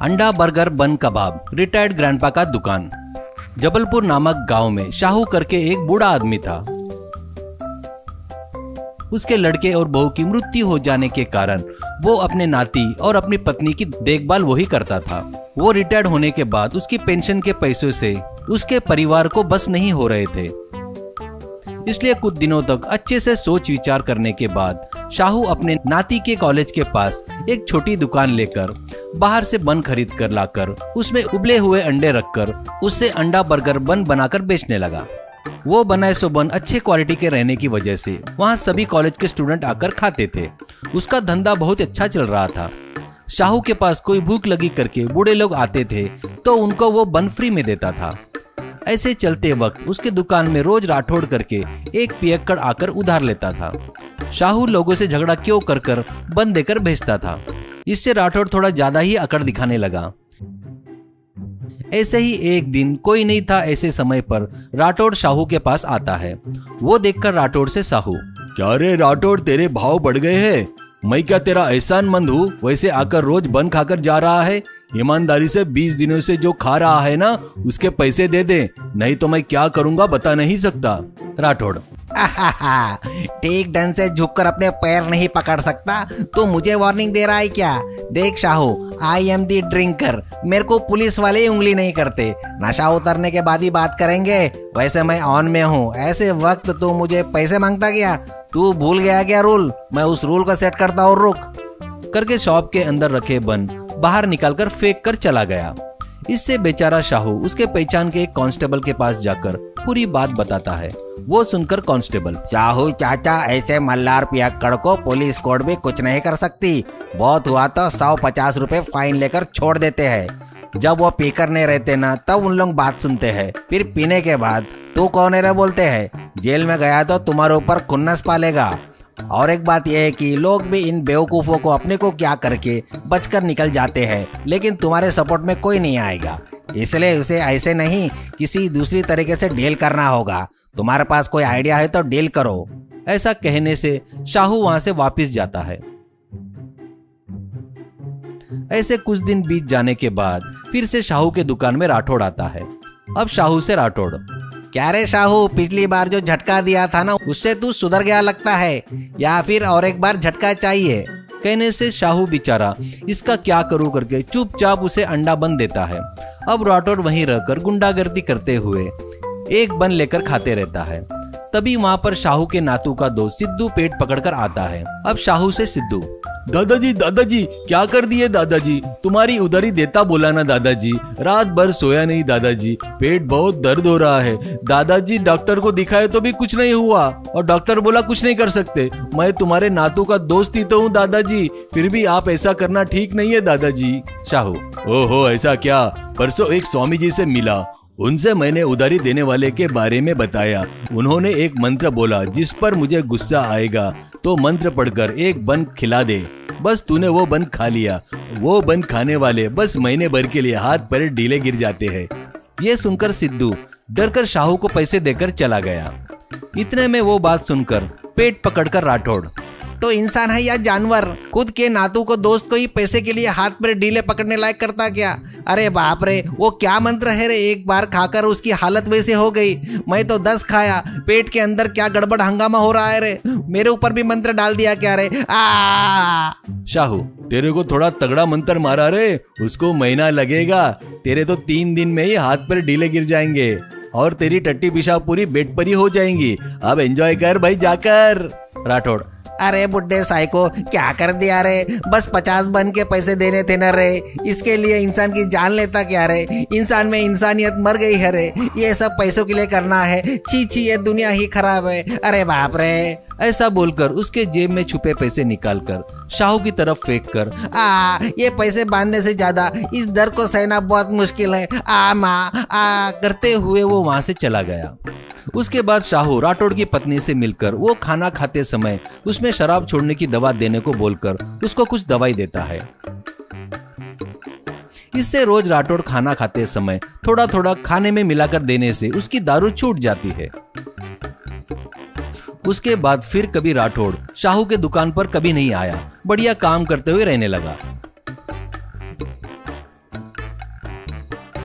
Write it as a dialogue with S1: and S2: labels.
S1: अंडा burger bun कबाब retired grandpa का दुकान। जबलपुर नामक गांव में शाहू करके एक बूढ़ा आदमी था। उसके लड़के और बहू की मृत्यु हो जाने के कारण वो अपने नाती और अपनी पत्नी की देखभाल वही करता था। वो रिटायर्ड होने के बाद उसकी पेंशन के पैसों से उसके परिवार को बस नहीं हो रहे थे। इसलिए कुछ दिनों तक अच्छे से सोच विचार करने के बाद शाहू अपने नाती के कॉलेज के पास एक छोटी दुकान लेकर बाहर से बन खरीद कर लाकर उसमें उबले हुए अंडे रखकर उससे अंडा बर्गर बन बनाकर बेचने लगा। वो बनाए सो बन अच्छे क्वालिटी के रहने की वजह से वहाँ सभी कॉलेज के स्टूडेंट आकर खाते थे। उसका धंधा बहुत अच्छा चल रहा था। शाहू के पास कोई भूख लगी करके बूढ़े लोग आते थे तो उनको वो बन फ्री में देता था। ऐसे चलते वक्त उसके दुकान में रोज राठौड़ करके एक पियक्कड़ आकर उधार लेता था। शाहू लोगों से झगड़ा क्यों कर बन देकर भेजता था। इससे राठौड़ थोड़ा ज्यादा ही अकड़ दिखाने लगा। ऐसे ही एक दिन कोई नहीं था ऐसे समय पर राठौड़ शाहू के पास आता है। वो देखकर राठौड़ से शाहू,
S2: क्या रे राठौड़, तेरे भाव बढ़ गए हैं? मैं क्या तेरा एहसानमंद हूँ वैसे आकर रोज बन खाकर जा रहा है? ईमानदारी से 20 दिनों से जो खा रहा है ना उसके पैसे दे दे, नहीं तो मैं क्या करूँगा बता नहीं सकता।
S1: राठौड़,
S3: ठीक ढंग से झुककर अपने पैर नहीं पकड़ सकता तो मुझे वार्निंग दे रहा है क्या? देख Shahu, I am the drinker, मेरे को पुलिस वाले ही उंगली नहीं करते। नशा उतरने के बाद ही बात करेंगे, वैसे मैं ऑन में हूँ। ऐसे वक्त तू मुझे पैसे मांगता क्या? तू भूल गया क्या रूल? मैं उस रूल को सेट करता हूँ, रुक
S1: करके शॉप के अंदर रखे बन बाहर निकालकर फेंक कर चला गया। इससे बेचारा शाहू उसके पहचान के एक कांस्टेबल के पास जाकर पूरी बात बताता है। वो सुनकर कांस्टेबल,
S3: शाहू चाचा, ऐसे मल्लार पियक्कड़ को पुलिस कोर्ट भी कुछ नहीं कर सकती। बहुत हुआ तो 150 रुपए फाइन लेकर छोड़ देते हैं। जब वो पीकर नहीं रहते ना तब उन लोग बात सुनते हैं, फिर पीने के बाद तू कौन है रे बोलते हैं। जेल में गया तो तुम्हारे ऊपर खुन्नस पालेगा। और एक बात यह है कि लोग भी इन बेवकूफ़ों को अपने को क्या करके बचकर निकल जाते हैं, लेकिन तुम्हारे सपोर्ट में कोई नहीं आएगा। इसलिए उसे ऐसे नहीं किसी दूसरी तरीके से डील करना होगा। तुम्हारे पास कोई आइडिया है तो डील करो।
S1: ऐसा कहने से शाहू वहां से वापस जाता है। ऐसे कुछ दिन बीत जाने के बाद फिर से शाहू के दुकान में राठौड़ आता है। अब शाहू से राठौड़,
S3: क्या रे शाहू, पिछली बार जो झटका दिया था ना उससे तू सुधर गया लगता है, या फिर और एक बार झटका चाहिए?
S1: कहने से शाहू बेचारा इसका क्या करूं करके चुपचाप उसे अंडा बन देता है। अब राठौड़ वहीं रहकर गुंडागर्दी करते हुए एक बन लेकर खाते रहता है। तभी वहां पर शाहू के नातू का दोस्त सिद्धू पेट पकड़कर आता है। अब शाहू से सिद्धू,
S2: दादाजी क्या कर दिए दादाजी? तुम्हारी उधारी देता बोला ना दादाजी, रात भर सोया नहीं दादाजी, पेट बहुत दर्द हो रहा है दादाजी, डॉक्टर को दिखाए तो भी कुछ नहीं हुआ और डॉक्टर बोला कुछ नहीं कर सकते। मैं तुम्हारे नातू का दोस्त ही तो हूँ दादाजी, फिर भी आप ऐसा करना ठीक नहीं है दादाजी।
S1: शाहू,
S2: ओहो ऐसा क्या? परसों एक स्वामी जी से मिला, उनसे मैंने उधारी देने वाले के बारे में बताया। उन्होंने एक मंत्र बोला जिस पर मुझे गुस्सा आएगा तो मंत्र पढ़कर एक बन खिला दे। बस तूने वो बन खा लिया। वो बन खाने वाले बस महीने भर के लिए हाथ पैर ढीले गिर जाते हैं।
S1: ये सुनकर सिद्धू डरकर शाहू को पैसे देकर चला गया। इतने में वो बात सुनकर पेट पकड़कर राठौड़,
S3: तो इंसान है या जानवर? खुद के नातू को दोस्त को ही पैसे के लिए हाथ पर ढीले पकड़ने लायक करता क्या? अरे बाप रे, वो क्या मंत्र है रे? एक बार खाकर उसकी हालत वैसे हो गई। मैं तो 10 खाया, पेट के अंदर क्या गड़बड़ हंगामा हो रहा है रे? मेरे ऊपर भी मंत्र डाल दिया क्या रे?
S1: शाहू,
S2: तेरे को थोड़ा तगड़ा मंत्र मारा रे, उसको महीना लगेगा। तेरे तो 3 दिन में ही हाथ पर ढीले गिर जाएंगे और तेरी टट्टी पिशाब पूरी बेड पर ही हो जाएंगी। अब एंजॉय कर भाई जाकर।
S1: राठौड़,
S3: अरे बुड्ढे साइको, क्या कर दिया रे? बस 50 बन के पैसे देने थे न रे, इसके लिए इंसान की जान लेता क्या रे? इंसान में इंसानियत मर गई है रे। ये सब पैसों के लिए करना है? छी छी, ये दुनिया ही खराब है। अरे बाप रे।
S1: ऐसा बोलकर उसके जेब में छुपे पैसे निकालकर शाहू की तरफ फेंक कर,
S3: ये पैसे बांधने से ज्यादा इस दर्द को सहना बहुत मुश्किल है। माँ
S1: करते हुए वो वहां से चला गया। उसके बाद शाहू राठौड़ की पत्नी से मिलकर वो खाना खाते समय उसमें शराब छोड़ने की दवा देने को बोलकर उसको कुछ दवाई देता है। इससे रोज राठौड़ खाना खाते समय थोड़ा थोड़ा खाने में मिलाकर देने से उसकी दारू छूट जाती है। उसके बाद फिर कभी राठौड़ शाहू के दुकान पर कभी नहीं आया, बढ़िया काम करते हुए रहने लगा।